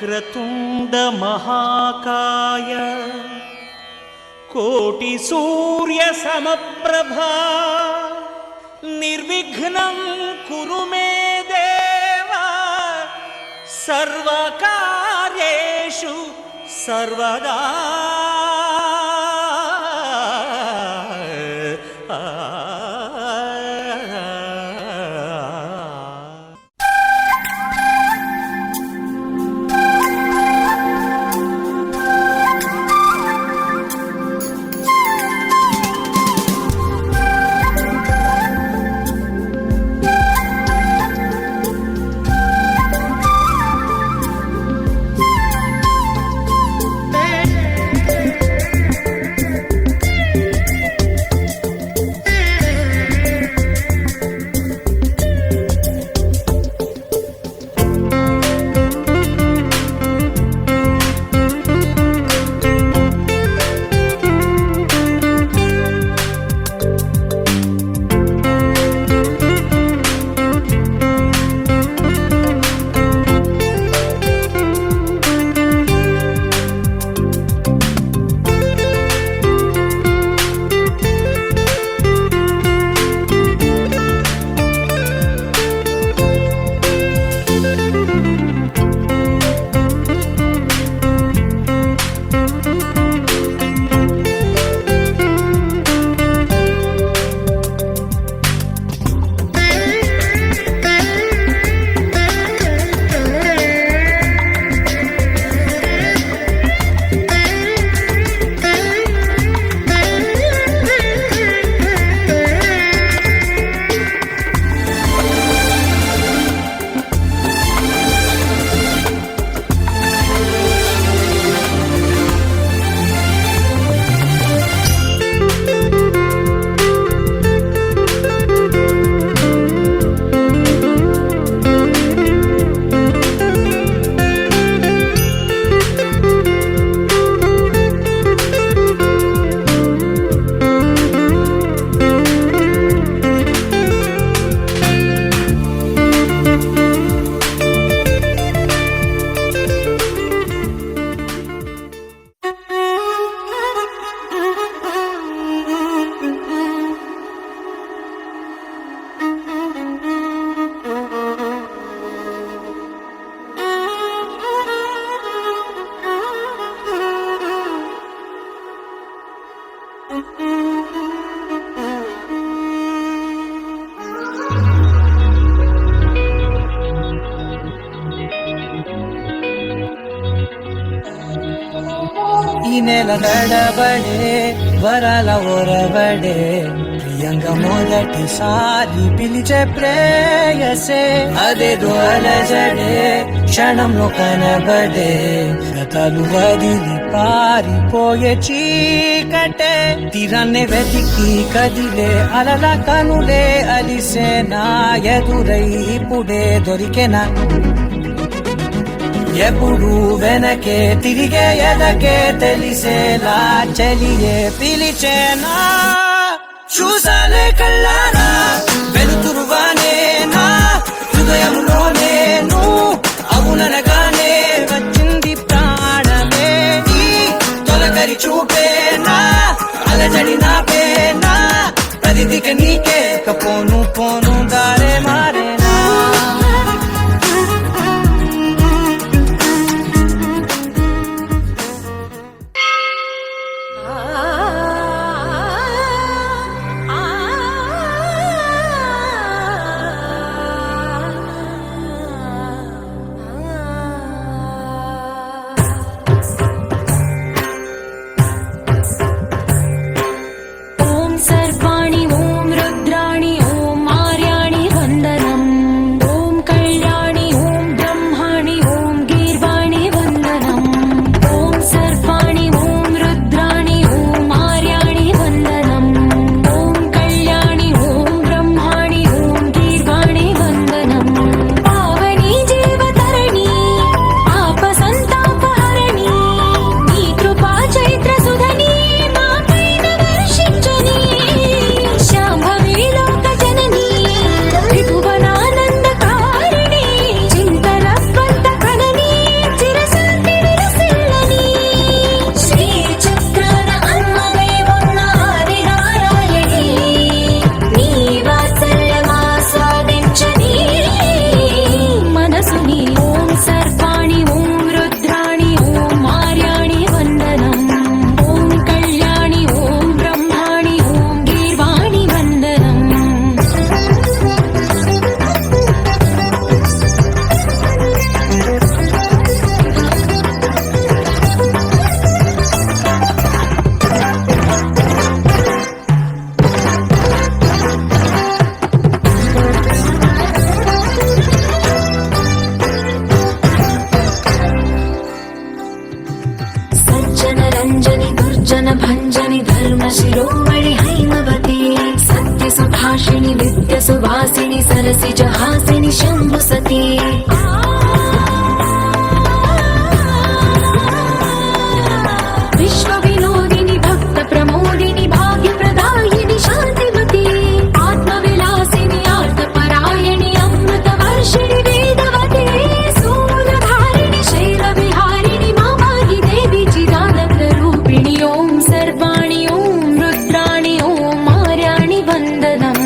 వక్రతుండ మహాకాయ కోటి సూర్య సమప్రభా నిర్విఘ్నం కురు మే దేవ సర్వకార్యేషు సర్వదా. ఈ నెల నడబడే వరాల ఒరబడే ప్రియంగా మొదటిసారి పిలిచే ప్రేయసే అదేదో అలజడే క్షణంలో కనబడే గతాలు వదిలి పారిపోయే చీకటే తీరాన్ని వెతికి కదిలే అలల కనులే అలిసే నా ఎదురై ఇప్పుడే దొరికెనా ఎప్పుడు వెనకే తిరిగే ఎదకే తెలిసేలా చెలియే పిలిచేనా చూసాలే కళ్ళారా వెలుతురువానే నా హృదయంలోనే నువ్వు అవుననగానే వచ్చింది ప్రాణమే నీ తొలకరి చూపేనా అలజడి నాపేనా ప్రతిదిక నీకే పోను పోను దారే మారేనా सर्वाणि ओम रुद्राणि ओम रञ्जनि दुर्जन भञ्जनि धर्म शिरोमणि हैमवती सत्य सुभाषिणि नित्य सुवासिनि सरसि जहासिनि शम्भु सती विश्व विनोदिनि भक्त प्रमोदिनि भाग्य प्रदायिनि शान्तिमती आत्मविलासिनि आर्तपरायणि अमृत वर्षिणि वेदवती सूरधारिणि शैलविहारिणि मामाहि देवी चिदानन्द रूपिणि ॐ सर्वाणि ॐ रुद्राणि ॐ मार्याणि वन्दनम्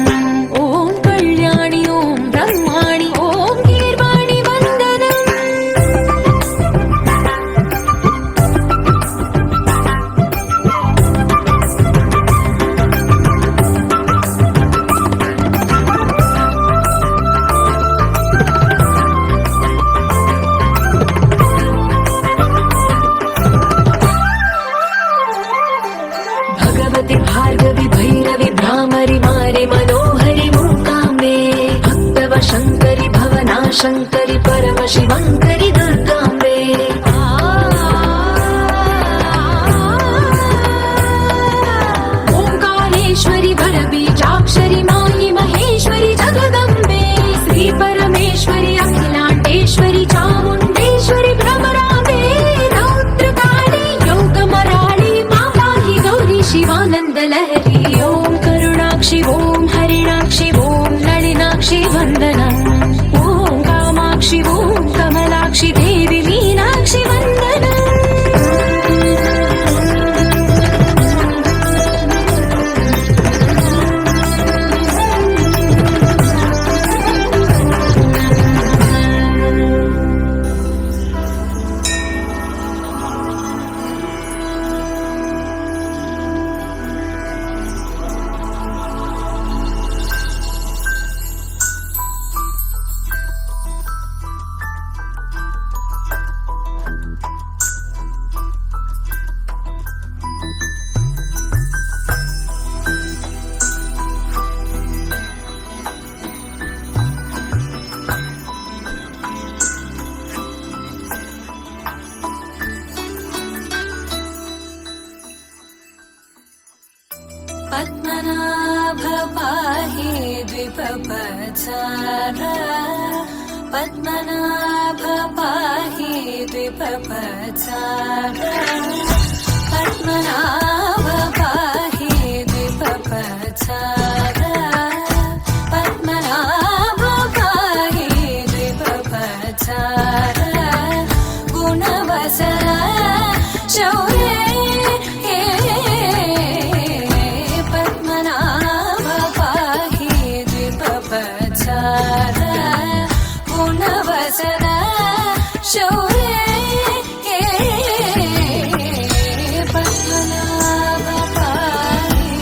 ॐ कल्याणि ॐ ब्रह्माणि ॐ गीर्वाणि वन्दनम् भगवति भार्गवि भैरवि भ्रामरि मारि मनोहरि मूकाम्बे भक्तव शङ्करि भवना शङ्करि परम शिवङ्करि दुर्गाम्बे ओङ्कारेश्वरि वरबीजाक्षरि मायि महेश्वरि जगदम्बे श्री परमेश्वरि अखिलाण्डेश्वरि चामुण्डेश्वरि भ्रमराम्बे रौद्रकाली योगमराळि माताहि गौरी शिवानन्द लहरी ॐ करुणाक्षि ॐ हरिणाक्षि ॐ नलिनाक्षि वन्दनम् ॐ कामाक्षि ॐ कमलाक्षि देवी मीनाक्षि वन्दनम् पद्मनाभ पाहि द्विपपचार पद्मनाभ पाहि द्विपपचार पद्मनाभ पाहि द्विपपचार पद्मनाभ पाहि द्विपपचार गुणवसर शौर्ये पद्मनाभ पाहि द्विपपचार गुणवसर शौर्ये पद्मनाभ पाहि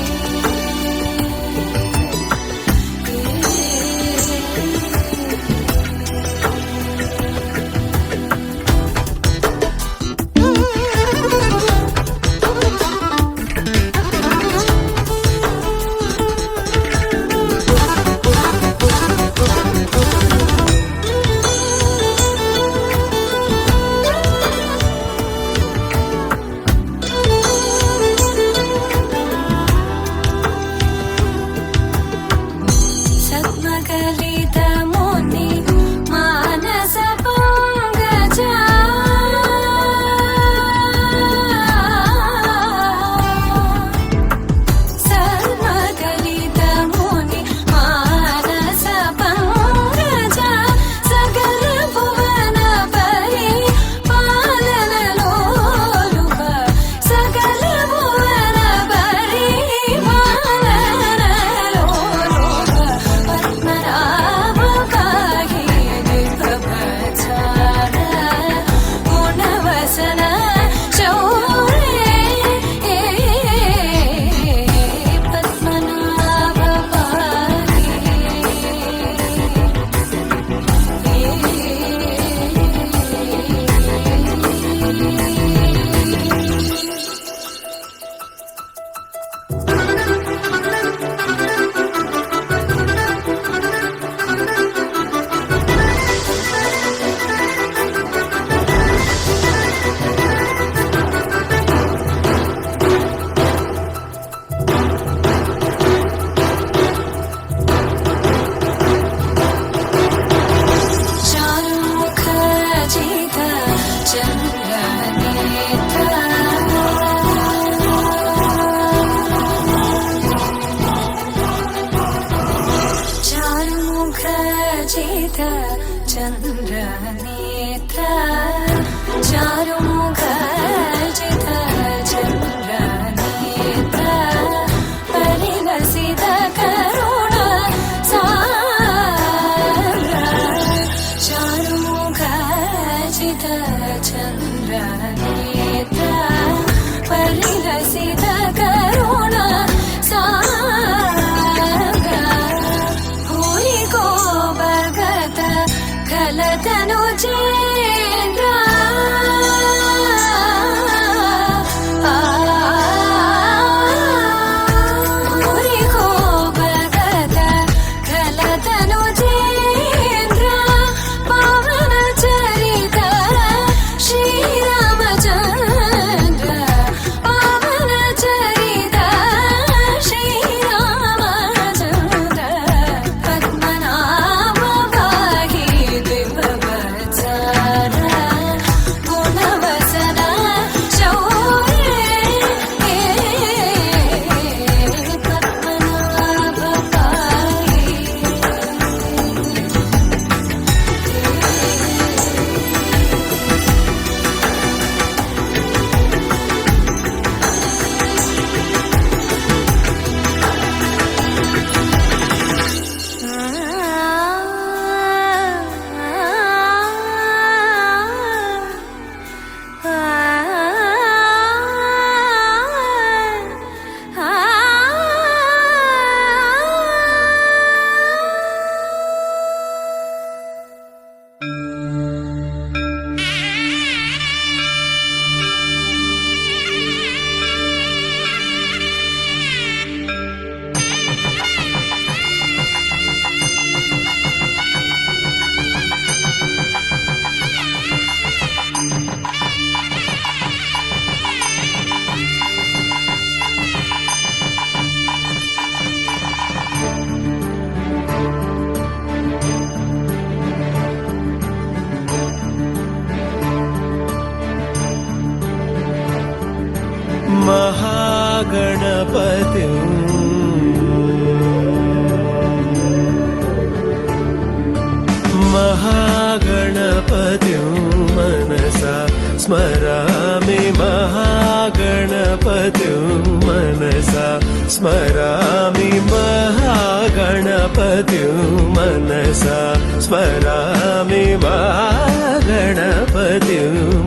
स्मरामि महागणपतिं मनसा स्मरामि महागणपतिं मनसा स्मरामि महागणपतिं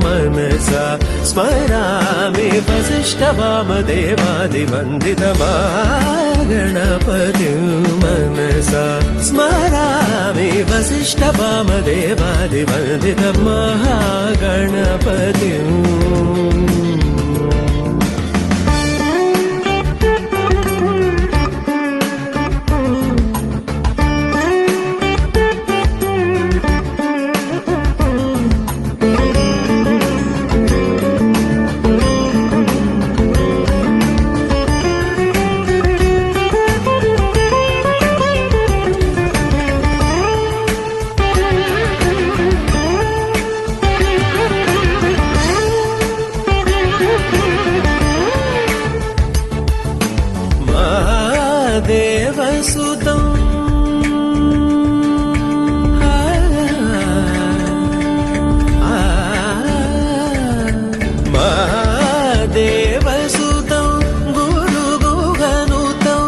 मनसा स्मरामि वसिष्ठवामदेवादिवन्दितमहागणपतिं मनसा स्मरामि वसिष्ठवामदेवादिवन्दितमहागणपतिम् देवसुतं महादेवसुतं गुरुगुहनुतं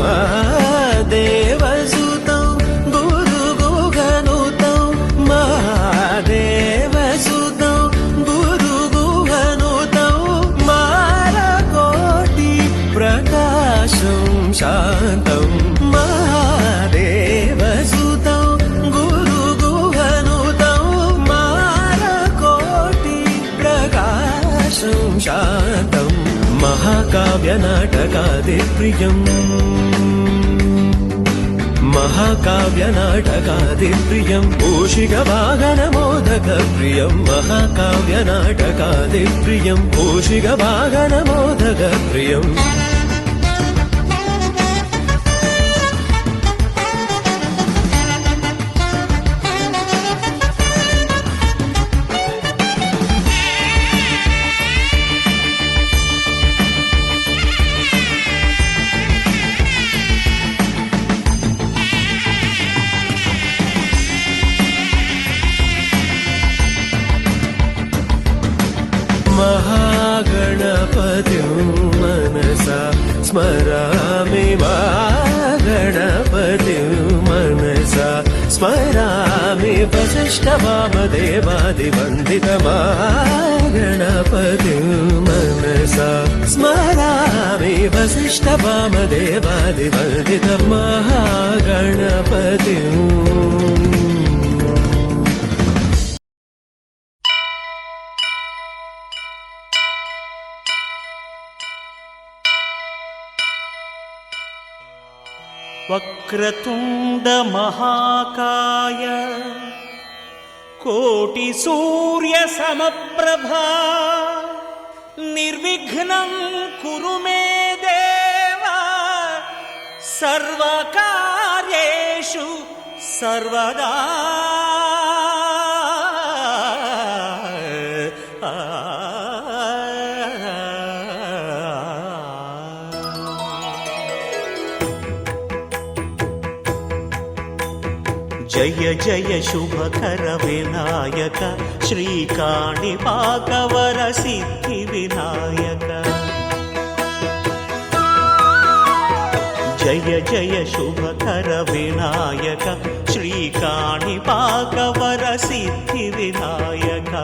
महादेवसुतं गुरुगुहनुतं महादेवसुतं गुरुगुहनुतं मालकोटि प्रकाशं शान्तं महादेवसुतं गुरुगुहनुतं मालकोटि प्रकाशं शान्तं महाकाव्यनाटकादिप्रियम् महाकाव्यनाटकादिप्रियं मूषिकवाहनमोदकप्रियं महाकाव्यनाटकादिप्रियं मूषिकवाहनमोदकप्रियम् महागणपतिं मनसा स्मरामि महागणपतिं मनसा स्मरामि वसिष्ठवामदेवादिवन्दितमहागणपतिं मनसा स्मरामि वसिष्ठवामदेवादिवन्दितमहागणपतिम् వక్రతుండ మహాకాయ కోటి సూర్య సమప్రభా నిర్విఘ్నం కురు మే దేవా సర్వకార్యేషు సర్వదా జయ జయ శుభకర వినాయక శ్రీకాణిపాకవర సిద్ధి వినాయక జయ జయ శుభకర వినాయక శ్రీకాణిపాకవర సిద్ధి వినాయక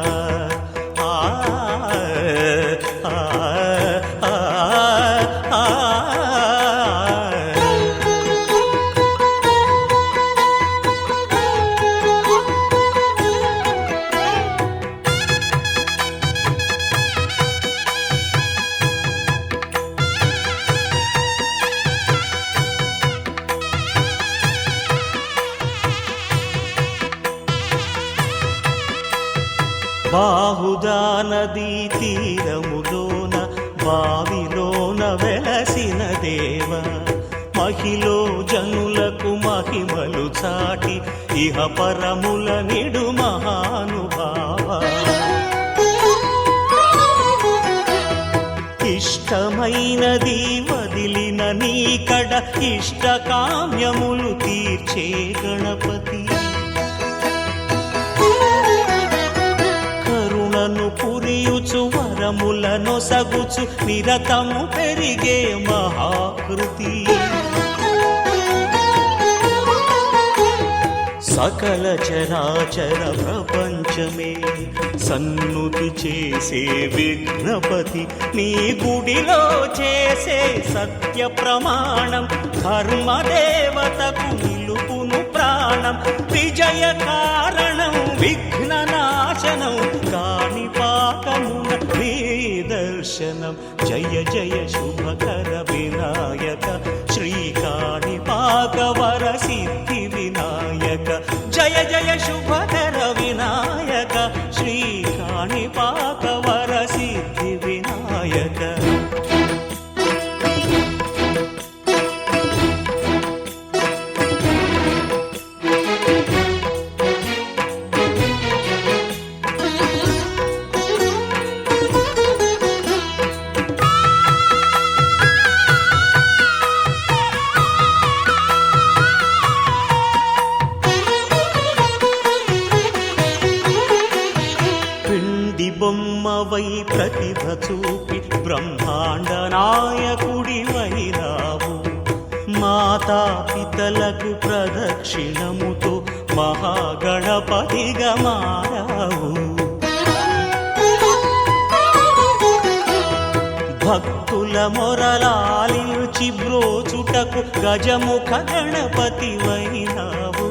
బాహుదా నదీ తీరములోన బావిలోన వెలసిన దేవ మహిలో జనులకు మహిమలు చాటి ఇహ పరముల నిడు మహానుభావ ఇష్టమైనది వదిలిన నీకడ ఇష్టకామ్యములు తీర్చే గణపతి కరుణను పురియుచు వరములను సగుచు నిరతము పెరిగే మహాకృతి సకల చరాచర ప్రపంచమే సన్నుతి చేసే విఘ్నపతి నీ గుడిలో చేసే సత్య ప్రమాణం ధర్మదేవతకు నిలుపును ప్రాణం విజయ కారణం విఘ్న నాశనం కాణిపాకమున నీ దర్శనం జయ జయ శుభకర వినాయక శ్రీ కాణిపాక వర సిద్ధి వినాయక జయ జయ శుభకర వినాయక శ్రీ కాణిపాక వర సిద్ధి వినాయక బొమ్మవై ప్రతిభ చూపి బ్రహ్మాండ నాయకుడి వైరావు మాతా పితలకు ప్రదక్షిణముతో మహాగణపతిగా మారావు భక్తుల మొరలాలించి బ్రోచుటకు గజముఖ గణపతి వైనావు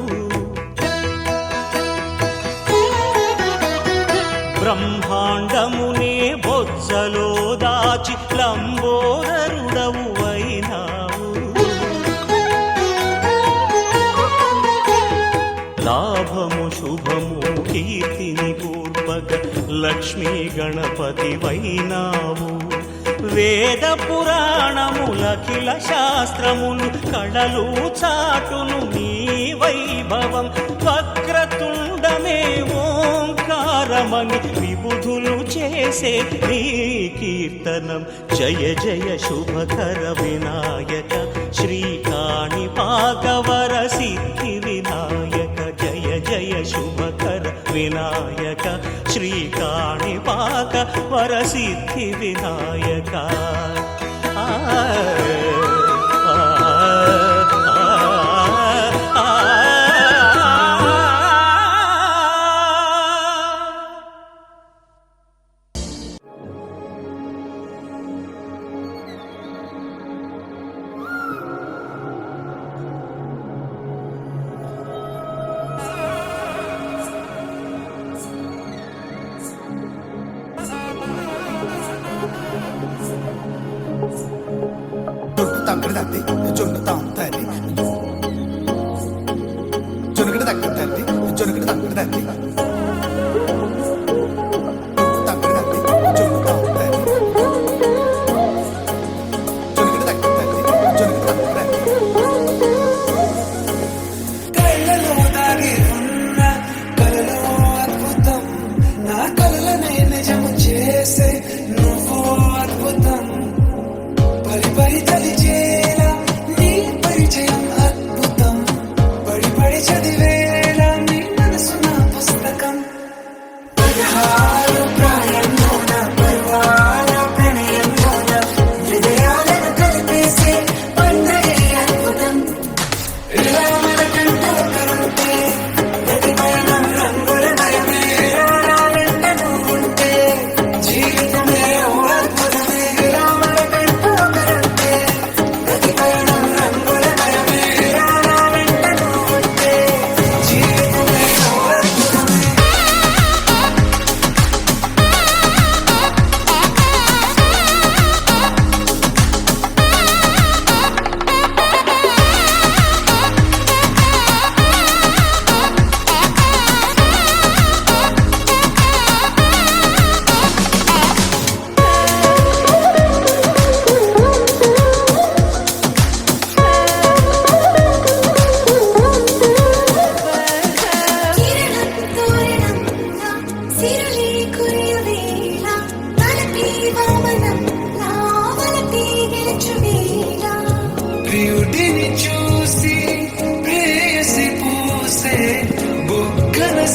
బ్రహ్మాండమునే బొజ్జలో దాచి లంబోదరుడవు అయినావు లాభము శుభము కీర్తిని పూర్వక లక్ష్మీ గణపతి వైనావు వేద పురాణములఖిల శాస్త్రములు కళలు చాటును నీ వైభవం వక్రతుండమే ఓంకారమని విబుధులు చేసే నీ కీర్తనం జయ జయ శుభకర వినాయక శ్రీ కాణిపాక వర సిద్ధి వినాయక జయ జయ శుభకర వినాయక శ్రీ కాణిపాక వర సిద్ధి వినాయక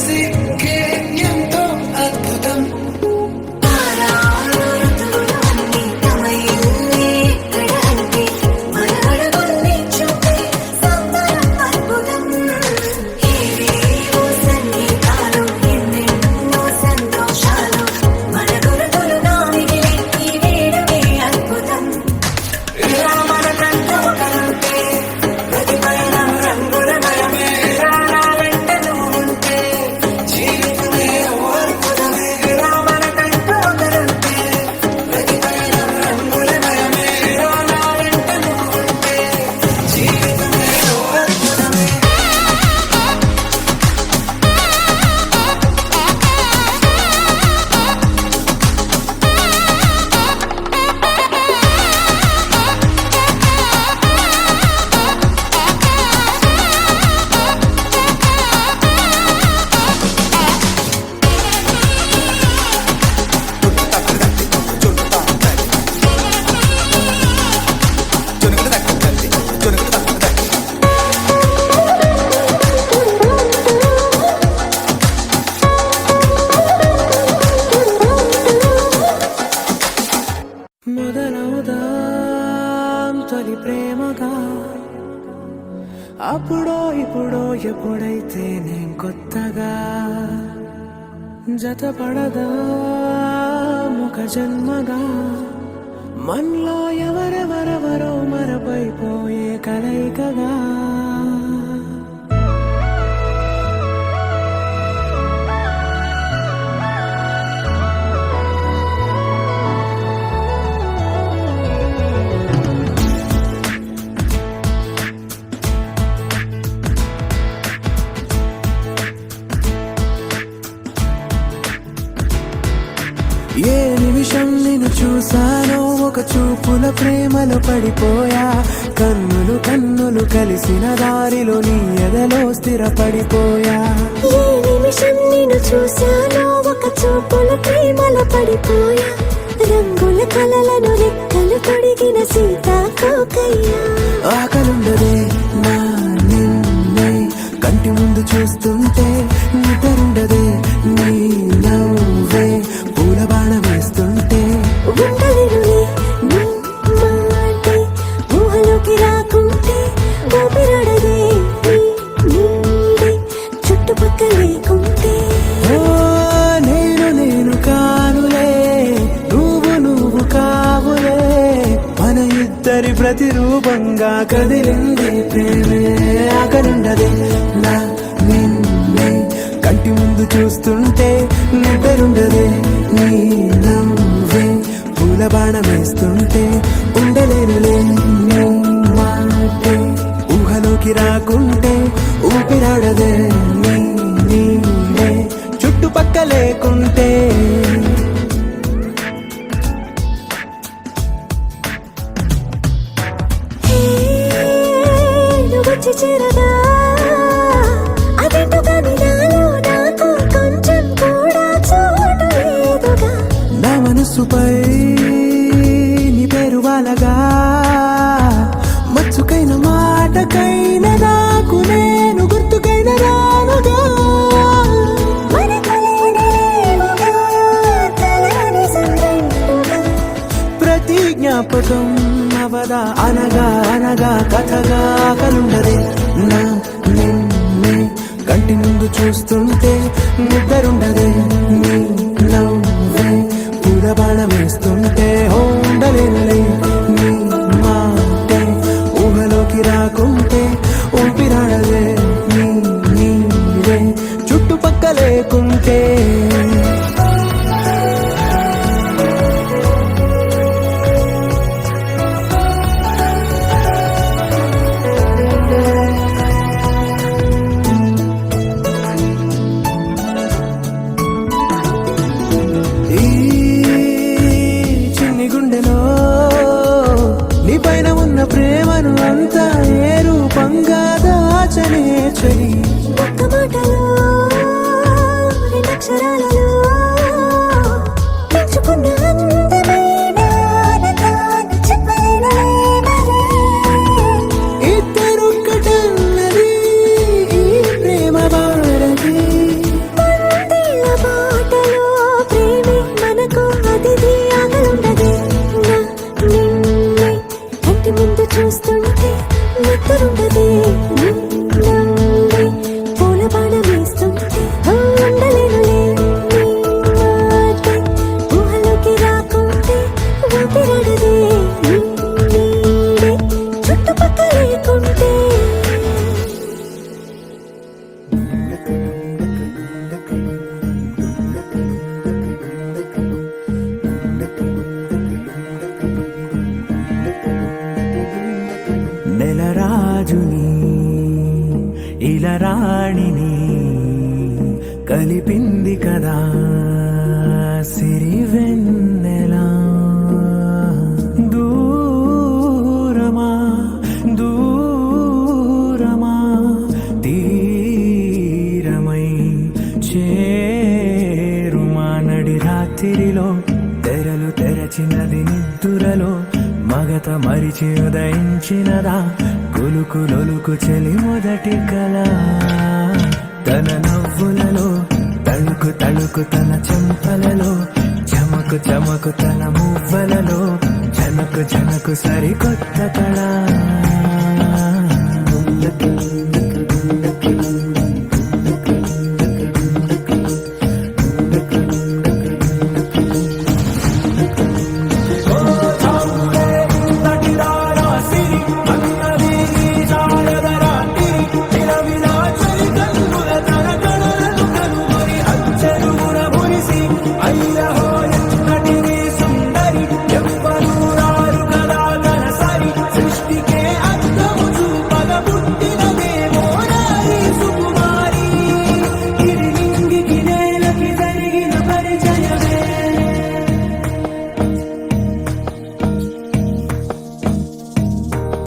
సిగ్గే ఎంతో అద్భుతం ప్రేమగా అప్పుడో ఇప్పుడో ఎప్పుడైతే నేను కొత్తగా జతపడదా ముఖ జన్మగా మనలో ఎవరెవరెవరో మరపైపోయే కలయికగా ఏ నిమిషం నేను చూసానో ఒక చూపుల ప్రేమలో పడిపోయా కన్నులు కన్నులు కలిసిన దారిలో నీ ఎదలో స్థిరపడిపోయా ఏ నిమిషం నేను చూశానో ఒక చూపుల ప్రేమలో పడిపోయా రంగుల కలలను రెక్కలు తొడిగిన సీతాకోకయ్యా ఆకలుండదే నా నిన్నే కంటి ముందు చూస్తుంటే నిద్రుండదే నీ నవ్వే పూల బాణ వేస్తుంటే ఉండలేనులే నీ మాటే ఊహలోకి రాకుంటే ఊపిరాడదే నీ నీడే చుట్టుపక్కల లేకుంటే ఓ నేను కానులే నువ్వు కావులే మన ఇద్దరి ప్రతిరూపంగా కదిలింది ప్రేమే ఆకలుండదే నా నిన్నే కంటి ముందు చూస్తుంటే నిద్రుండదే నీ నవ్వే పూల బాణం వేస్తుంటే ఉండలేనులే నీ మాటే ఊహలోకి రాకుంటే ఊపిరాడదే నీ నీడే చుట్టుపక్క లేకుంటే నువ్వు వచ్చి చేరదా అదేంటో కానీ నాలో నాకు కొంచెం కూడా చోటు లేదుగా నా మనసుపై నీ పేరు వాలగా మచ్చుకైన మాటకైన నాకు నేను గుర్తుకైన రానుగా మనకలేనిదేముగా కలని సంగంటుగా ప్రతి జ్ఞాపకం అవదా అనగా అనగా కథగా కలుండదే నా నిన్నే కంటి ముందు చూస్తుంటే నిద్రుండదే నీ నవ్వే పూల బాణం వేస్తుంటే ఉండలేనులే నీ మాటే ఊహలోకి రాకుంటే ఊపిరాడదే నీ నీడే చుట్టుపక్క లేకుంటే ఈ చిన్ని గుండెలో నీ పైన ఉన్న ప్రేమను అంతా ఏ రూపంగా దాచనే చలి ఒక్క మాటలో రెండక్షరాలలో పెంచుకున్న అందమైన ఆనందాన్ని చెప్పలేనులే మరి. ఇద్దరొక్కటన్నది ఈ ప్రేమ భారతి వందేళ్ల బాటలో ప్రేమే మనకు అతిథి ఆగలుండదే నా నిన్నే కంటి ముందు చూస్తుంటే నిద్రుండదే నీ నవ్వే పూల బాణం వేస్తుంటే ఉండలేనులే నీ మాటే ఊహలోకి రాకుంటే ఊపిరాడదే నీ నీడే చుట్టుపక్కల లేకుంటే నెలరాజుని ఇలా రాణిని కలిపింది కదా సిరివెన్నెలా దూరమా దూరమా తీరమై చేరుమా నడి రాత్రిలో తెరలు తెరచినది నిద్దురలో మగత మరిచి ఉదయించినదా కులుకులొలుకు చెలి మొదటి కళ తన నవ్వులలో తళుకు తళుకు తన చెంపలలో చమకు చమకు తన మువ్వలలో జనకు జనకు సరికొత్త కళ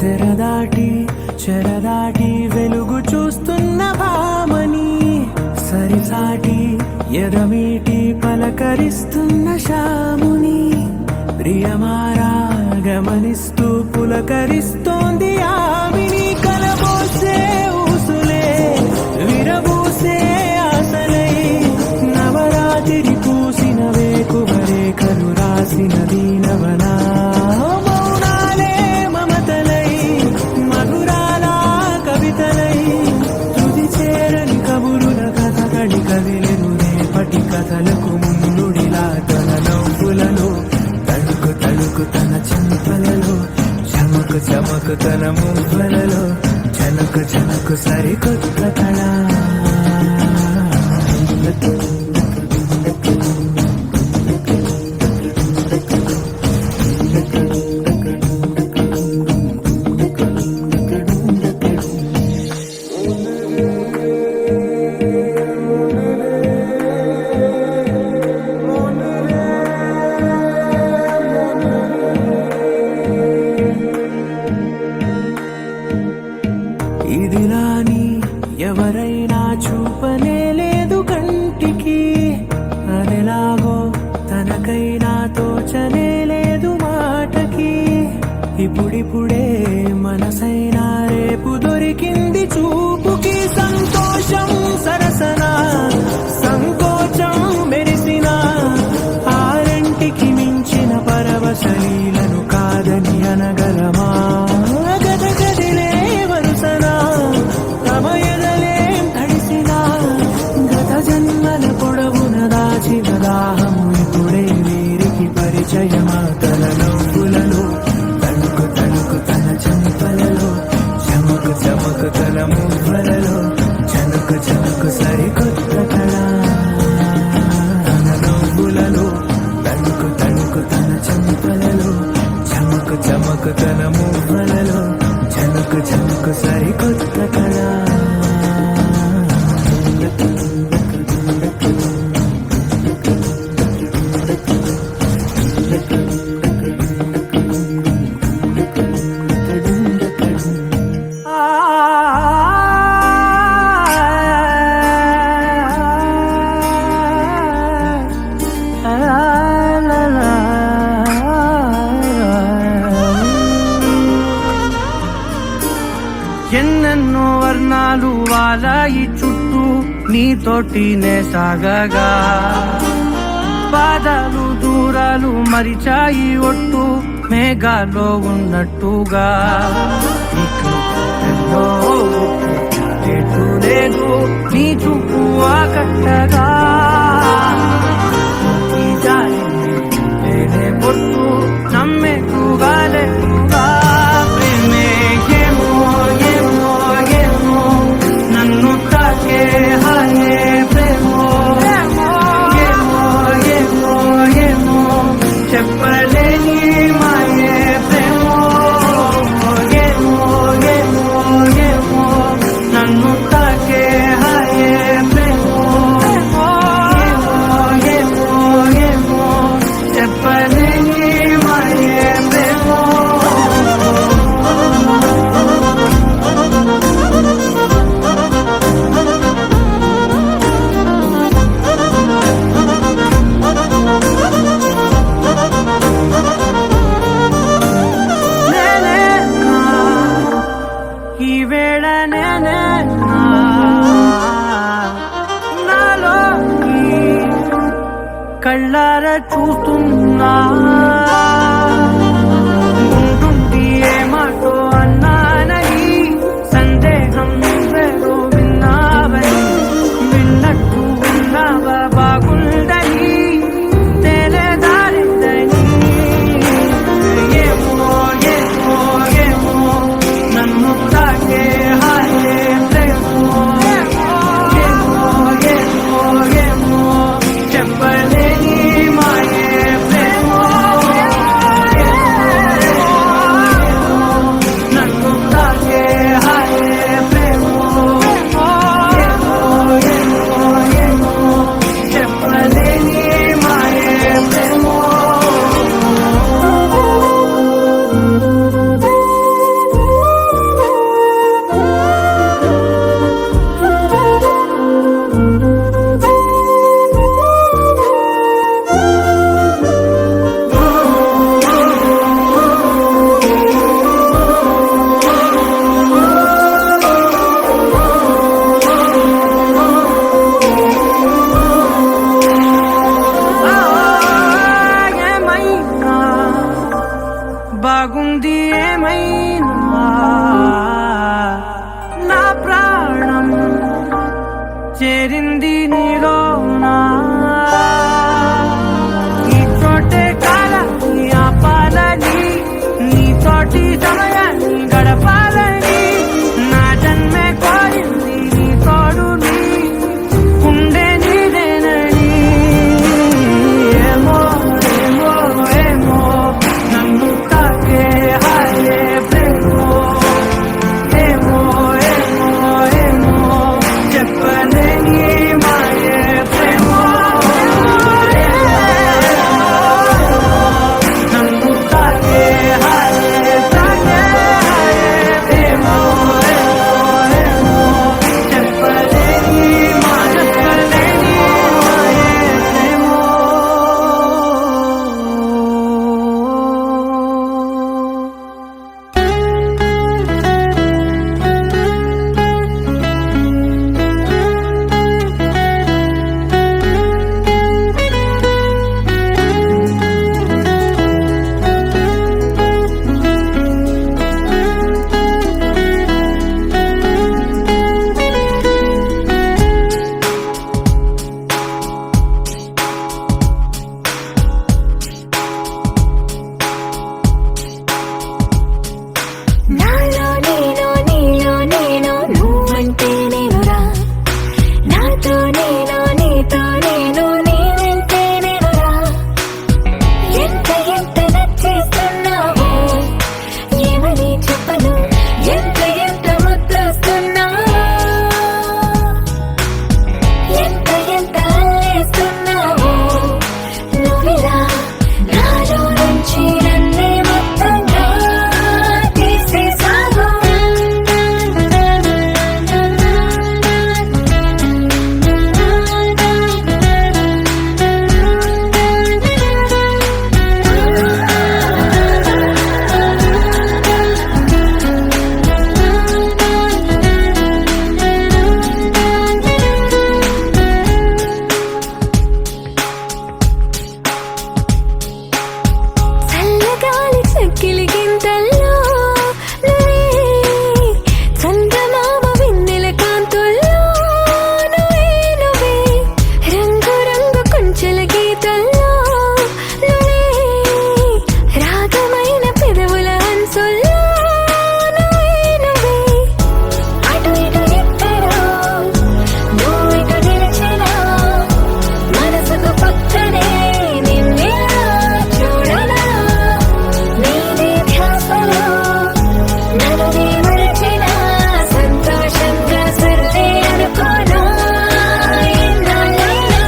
తెరదాటి చెరదాటి వెలుగు చూస్తున్న భామని సరిసాటి ఎదమీటి పలకరిస్తున్న శాముని ప్రియమారా గమనిస్తూ పులకరిస్తోంది ఆవిని కలబోసే ఊసులే విరబూసే ఆశలై నవరాత్రి పూసిన వేకువరేఖలు రాసిన దీనవనా కదిలెను రేపటి కథలకు ముందుడిలా తన నవ్వులలో తడుకు తడుకు తన చెంపలలో చమకు చమకు తన మువ్వలలో చనకు చనకు సరికొత్త కళ ఇదిలాని ఎవరైనా చూపనే లేదు కంటికి అదెలాగో తనకైనా తోచనే లేదు మాటకి ఇప్పుడిప్పుడే మనసైనా రేపు దొరికింది చూపుకి సంతోషం సరసన సంకోచం మెరిసిన ఆరంటికి మించిన పరవశలీలను కాదని అనగలమా గదగదిలే వరుసనా సమయదలేం తడిసినా గత జన్మల పొడవున దాచిన దాహము ఇప్పుడే వీరికి పరిచయమా తన నవ్వులలో తణుకు తణుకు తన చెంపలలో చమకు చమకు తన మువ్వలలో చనుకు చనుకు సరికొత్త కళ తన నవ్వులలో తణుకు తణుకు తన చెంపలలో చమకు చమకు తన మువ్వలలో చనుకు చనుకు సరికొత్త కళ ఎన్నెన్నో వర్ణాలు వాలాయి చుట్టూ నీతోటినే సాగగా పాదాలు దూరాలు మరిచాయి ఒట్టు మేఘాలో ఉన్నట్టుగా ఎన్నో ఎటు లేదు నీ చూపు ఆకట్టగా ఈ జాలి లేనే పొట్టు నమ్మేట్టుగా లేటుగా ప్రేమే ఏమో ఏమో ఏమో నన్ను తాకే హాయే ప్రేమో ఏమో ఏమో ఏమో చెప్పలేని మాయే ప్రేమో ఏమో ఏమో ఏమో నన్ను తాకే హాయే ప్రేమో ఏమో ఏమో ఏమో చెప్పలేని మాయే ప్రేమో ఈ వేళ నేనే నాలో కళ్ళార చూస్తున్నా ఉంటుండి ఏ మాటో అన్నానని సందేహం బాగుంది ఏమైనా నా ప్రాణం చేరింది నీలోనా ఈ చోటే కాలాన్ని ఆపాలని నీ తోటి సమయాన్ని గడపాలని నా జన్మే కోరింది నీ తోడుని ఉండే నీదేనని ఏమో ఏమో ఏమో నన్ను తాకే హాయే ప్రేమో ఏమో ఏమో ఏమో చెప్పలేని మాయే ప్రేమో నన్ను తాకే హాయే ప్రేమో ఏమో చెప్పలేని మాయే ప్రేమో నాలో నేను నీలో నేను నువ్వంటే నేనురా నాతో నేను నీతో నేను నీవంటే నేనురా ఎంత ఎంత నచ్చేస్తున్నావో ఏమని చెప్పను ఎంత ఎంత ముద్దొస్తున్నావో ఎంత ఎంత అల్లేస్తున్నావో నువ్విలా నాలో నుంచి నన్నే మొత్తంగా తీసేసావు చల్లగాలి చక్కిలి గింతల్లో నువ్వే చందమామ వెన్నెల కాంతుల్లో నువ్వే నువ్వే రంగు రంగు కొంచెల గీతల్లో నువ్వే రాగమైన పెదవుల అంచుల్లో నువ్వే నువ్వే అటు ఇటు ఎక్కడో నువ్వు ఇటు నిలిచినా మనసుకు పక్కనే నిన్నే చూడనా నీదే ధ్యాసలో నన్ను నీ మరచిన సంతోషంగా సర్లే అనుకోనా ఎన్నాళ్ళైనా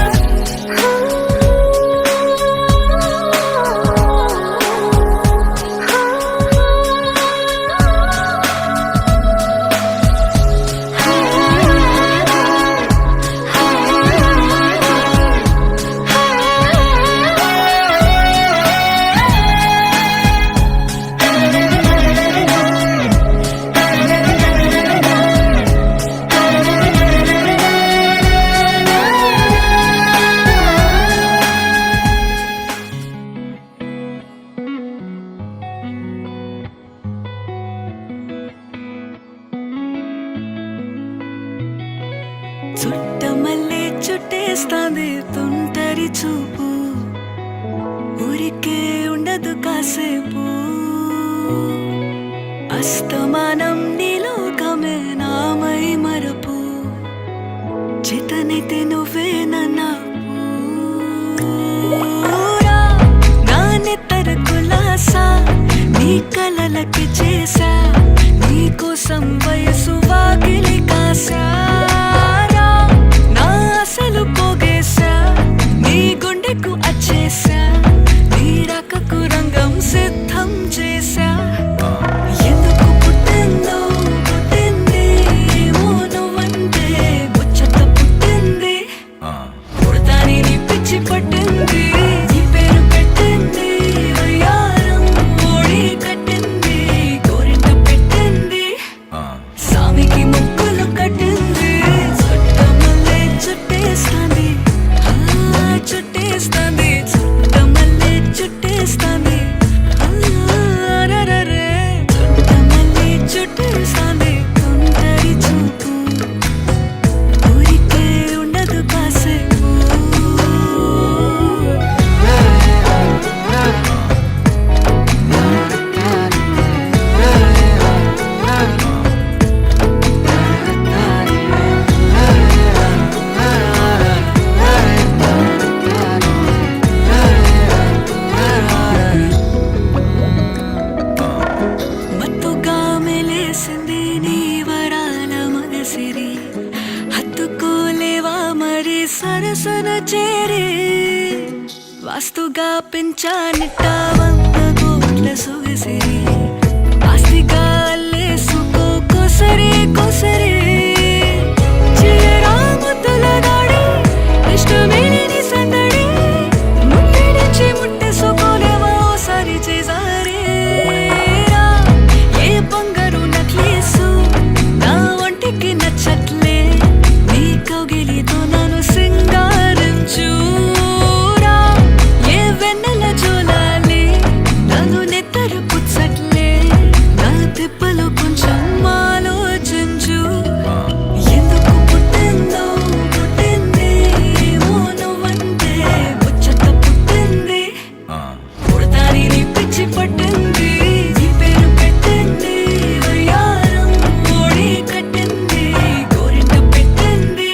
చుట్టమల్లే చుట్టేస్తాంది తుంటరి చూపు ఊరికే ఉండదు కాసేపు అస్తమానం నీలోకమే నామై మరపు చేతనైతే నువ్వే నన్నా నా నెత్తర కులాసా నీ కలలకి చేసా నీ కోసం వయసు వాకిలి కాసారా నా అసలు పోగేశా నీ గుండెకు అచ్చేసా నీ రకకు రంగం సిద్ధం చేశా ఎందుకు పుట్టిందో పుట్టింది ఏమో నువ్వంటే ముచ్చట పుట్టింది ಪಿಂಚಾನಿಟ್ಟ ಒಂದ ಕೋಟ್ಲ ಸೊಗಸಿರಿ ಆಸ್ತಿಗ ಅಲ್ಲೇಸುಕೋ ಕೊಸರಿ ಕೊಸರಿ ಚಿರರಾ ಮುತ್ತಲ ದಾಡಿ ಇಷ್ಟು ಮೇಲಿನಿ ಸಂದಡಿ ಮುಟ್ಟಿಡಿచి ముట్టేసుకోలేవా ఓసారి చేజారే ఏ బంగారు నక్లీసు నా ఒంటికి నచ్చట్లే నీ కౌగిలితో నన్ను సింగారించు తిప్పలో కొంచెం ఆలోచించు ఎందుకు పుట్టిందో పుట్టింది ఏమో నువ్వంటే ముచ్చట పుట్టింది పుడతాని నీ పిచ్చి పట్టింది నీ పేరు పెట్టింది వయ్యారం ఓడి కట్టింది గోరింట పెట్టింది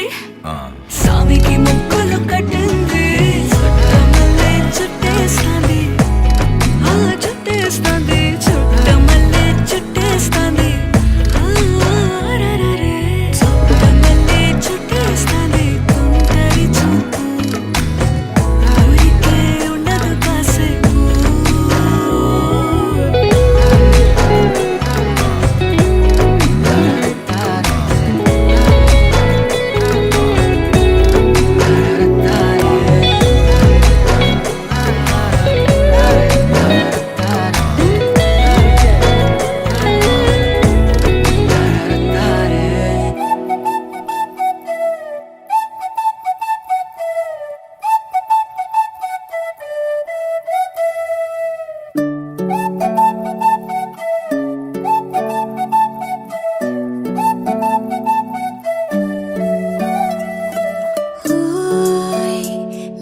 సామికి ముక్కులు కట్టింది చుట్టమల్లే చుట్టేస్తాంది ఆ చుట్టేస్తాంది చుట్టమల్లే చుట్టేస్తాంది చుట్టమల్లే చుట్టేస్తాంది తుంటరి చూపు ఊరికే ఉండదు కాసేపు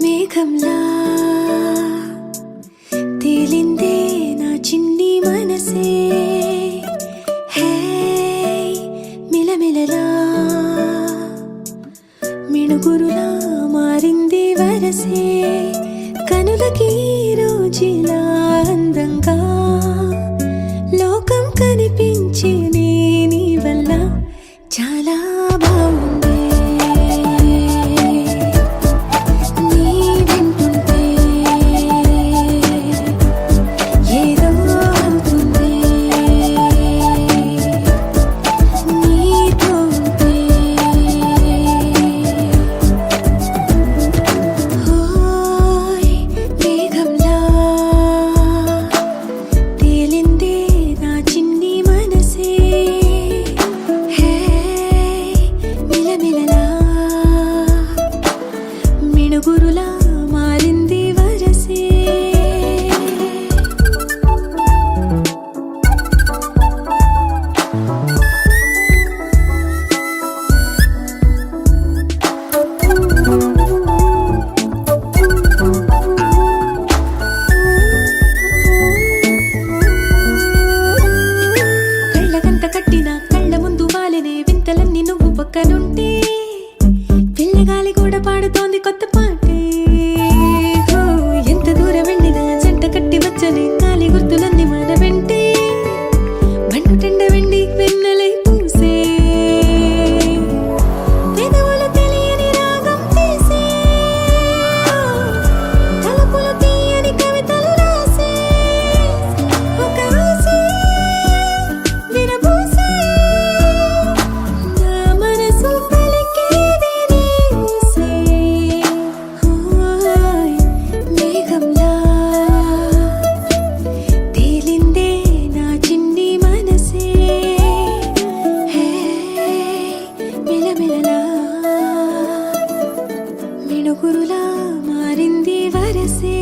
మేఘంలా తేలిందే నా చిన్ని మనసే హే మిలమిలలా మిణుగురులా మారింది వరసే కనులకి రోజులా అందంగా లోకం కనిపించే నీ వల్ల చాలా బాగుంది నీ వింటుంటే ఏదో అవుతుంది నీతో ఉంటే ఓయ్ మేఘంలా తేలిందే నా చిన్ని మనసే హే మిలమిలలా మిణుగురులా మారింది వరసే కళ్ళగంత కట్టిన కళ్ళ ముందు వాలినే వింతలన్నీ నువ్వు పక్కనుంటే పిల్లగాలి కూడా పాడుతోంది కొత్త పాటే హో, ఎంత దూరం వెళ్ళినా జంట కట్టి వచ్చని కాలి గుర్తులన్నీ మన వెంటే బండు టెండ వెండి వెన్నెలై పూసే పెదవులు తెలియని రాగం తీసే తలపులు తీయని కవితలు రాసే ఒక ఆసే విరబూసే నా మనసు పలికేది నీ ఊసే ఓయ్ మేఘంలా తేలిందే నా చిన్ని మనసే హే మిలమిలలా మిణుగురులా మారింది వరసే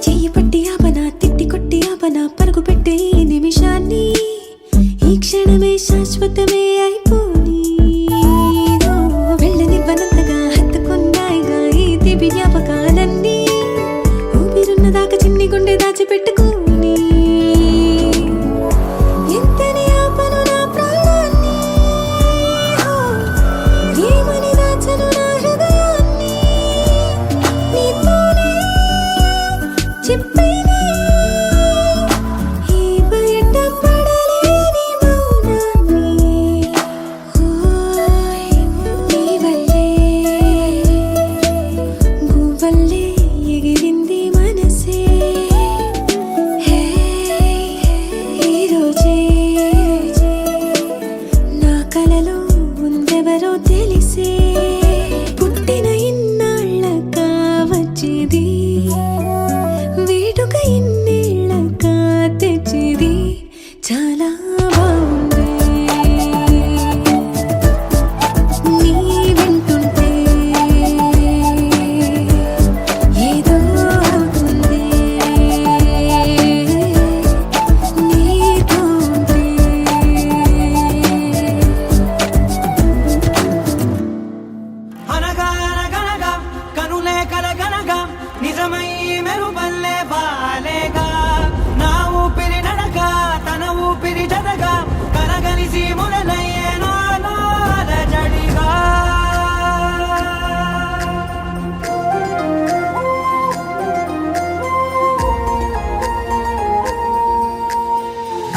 చెయ్యి పట్టి ఆపనా తిట్టి కొట్టి ఆపనా పరుగు పెట్టే ఈ నిమిషాన్ని ఈ క్షణమే శాశ్వతమే అయిపోని ఓ, వెళ్ళనివ్వనంతగా హత్తుకున్నాయిగా ఈ దివ్య జ్ఞాపకాలన్నీ ఊపిరున్నదాకా చిన్ని గుండె దాచిపెట్టుకోని ఎంతని ఆపను నా ప్రాణాన్ని ఓ, ఏమని దాచను నా హృదయాన్ని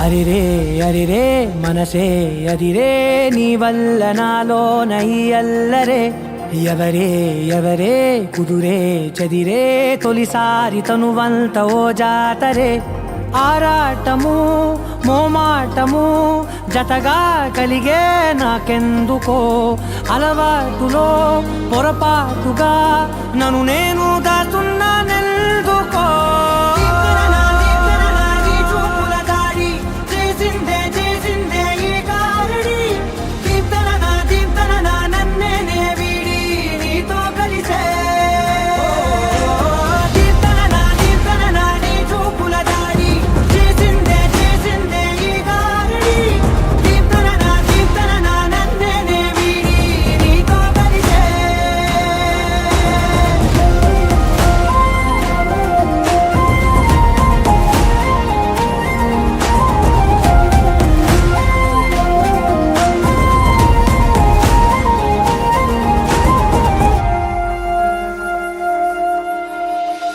అరిరే అరిరే మనసే అదిరే నీ వల్ల నాలో నయ్యల్లరే ఎవరే ఎవరే కుదురే చదిరే తొలిసారి తనువంత ఓ జాతరే ఆరాటము మోమాటము జతగా కలిగే నాకెందుకో అలవాటులో పొరపాటుగా నన్ను నేను దాచున్నానెందుకో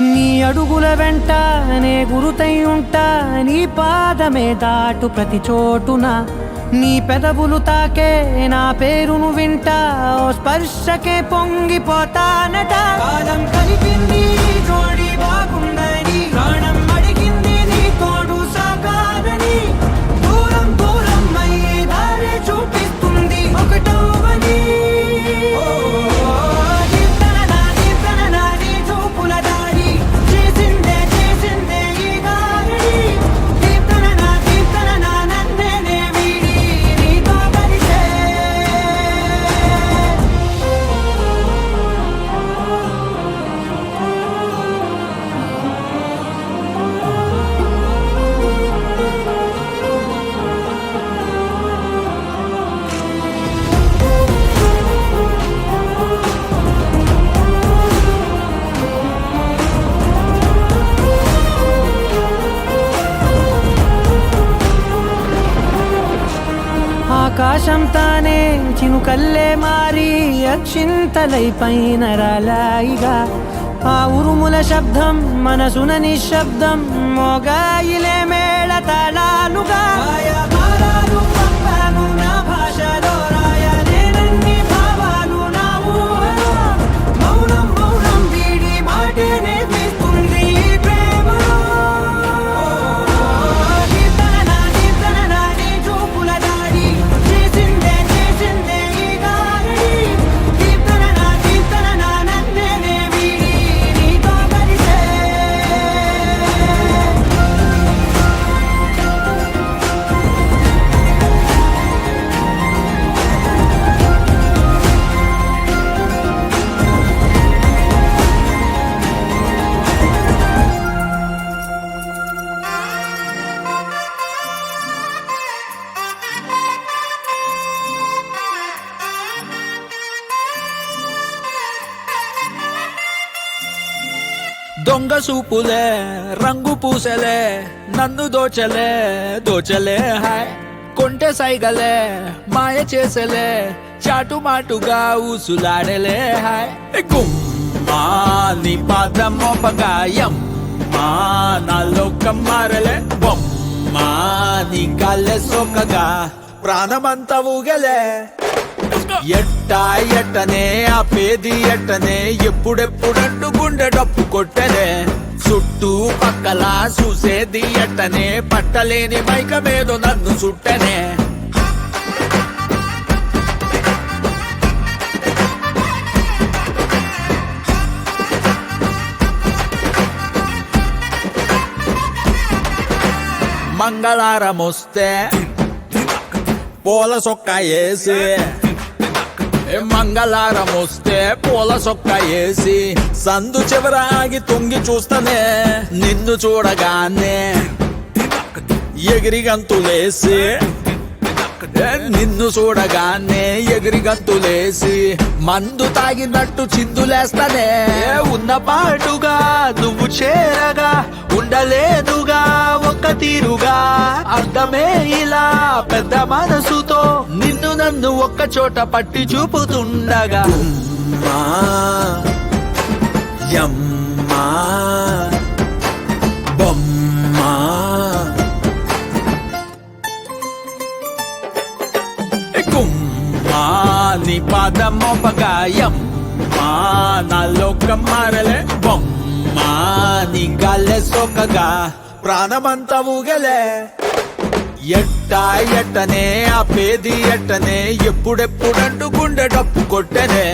నీ అడుగుల వెంట నే గురుతై ఉంటా నీ పాదమే దాటు ప్రతి చోటున నీ పెదవులు తాకే నా పేరును వింటా ఓ స్పర్శకే పొంగిపోతానట కాలం కలిపింది జోడి బాగుందని ప్రాణం అడిగింది నీ తోడు సాగాలని దూరం దూరం అయ్యే దారి చూపిస్తుంది ఒకటవని ఆకాశం తానే చినుకల్లే మారి అక్షింతలై పైన రాలాయిగా ఆ ఉరుముల శబ్దం మనసున నిశ్శబ్దం మోగాయిలే మేళ తాళాలుగా నా భాషలో రాయలేనన్ని భావాలు నా ఊహలో మౌనం మౌనం వీడి మాటే నేర్పిస్తుంది ప్రేమలో దొంగ సూపులే రంగు పూసలే నన్ను దోచలే దోచలే హాయ్ కొంటె సైగలే మాయ చేసలే చాటుమాటుగా ఊసులాడలే హాయ్ గుమ్మా నీ పాదం మోపగాయం మా నాలో కమ్మారలే బొమ్మా నీ కాళ్ళే సోకగా ప్రాణమంతా ఊగలే ఎట్టా ఎట్టనే ఆ పేది ఎట్టనే ఎప్పుడెప్పుడంటూ గుండె డప్పు కొట్టనే చుట్టూ పక్కల చూసేది ఎట్టనే పట్టలేని మైకమేదో నన్ను చుట్టనే మంగళారం వస్తే పూల సొక్క వేసి మంగళారం వస్తే పూల సొక్క వేసి సందు చివర ఆగి తొంగి చూస్తానే నిన్ను చూడగానే ఎగిరి గంతులేసి నిన్ను చూడగానే ఎగిరి గంతులేసి మందు తాగినట్టు చిందులేస్తానే ఉన్న పాటుగా నువ్వు చేరగా ఉండలేదుగా ఒక్క తీరుగా అర్థమే ఇలా పెద్ద మనసుతో నిన్ను నన్ను ఒక్క చోట పట్టి చూపుతుండగా యమ్మా బొమ్మా మోపగాయం మా నాలోక మారలే బొమ్మా నీ గాల్లే సోకగా ప్రాణమంతా ఊగలే ఎట్టనే ఆపేది ఎట్టనే ఎప్పుడెప్పుడంటూ గుండె డప్పు కొట్టనే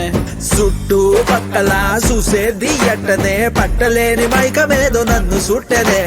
చుట్టూ పక్కల చూసేది ఎట్టనే పట్టలేని మైకమేదో నన్ను సుట్టనే